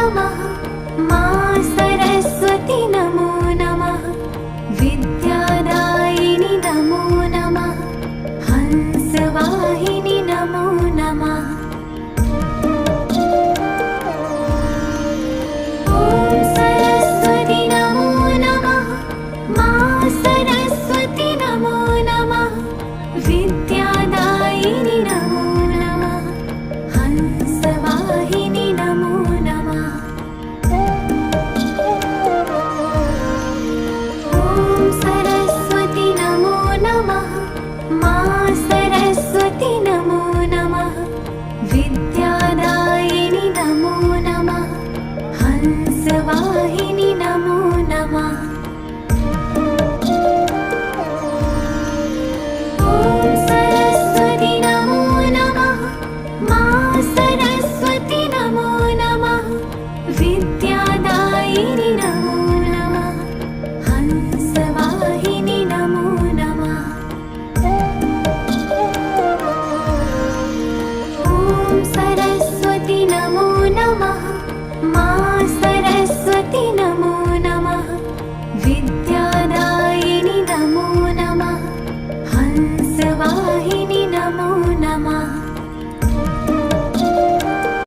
नमः। मा सरस्वती नमो नमः। विद्यादायिनि नमो नमः। हंसवाहिनि नमो नमः। ॐ सरस्वती नमो नमः। मा सरस्वती नमो नमः। विद्यादायिनि नमो नमः। हंसवाहिनि नमो नमः। ॐ सरस्वती नमो नमः। मा सरस्वती नमो नमः। विद्यादायिनि नमो नमः। हंसवाहिनि नमो नमः। ॐ सरस्वती नमो नमः। मा सरस्वती नमो नमः।